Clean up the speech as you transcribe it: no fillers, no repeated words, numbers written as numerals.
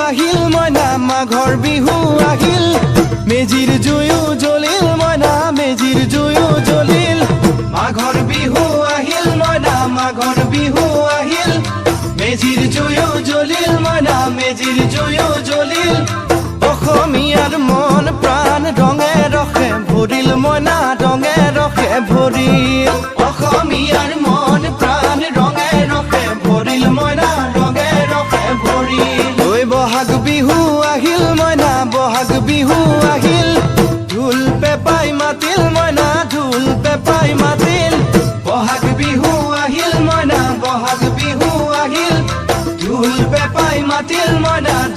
আহিল মইনা মাঘৰ বিহু আহিল মেজিৰ জুয়ো জ্বলিল মইনা মেজিৰ জুয়ো জ্বলিল মাঘৰ বিহু আহিল মইনা মাঘৰ বিহু আহিল মেজিৰ জুয়ো জ্বলিল মইনা মেজিৰ জুয়ো জ্বলিল অসমীয়াৰ মন প্ৰাণ ৰঙে ৰসে ভৰিল মইনা ৰঙে ৰসে ভৰিল অসমীয়াৰ মন প্ৰাণ ৰঙে ৰসে ভৰিল মইনা ৰঙে ৰসে ভৰিল ঐ বহাগ বিহু আহিল মইনা বহাগ বিহু আহিল ঢোল পেপাই মাতিল মইনা ঢোল পেপাই মাতিল বহাগ বিহু আহিল মইনা বহাগ বিহু আহিল ঢোল পেপাই মাতিল মইনা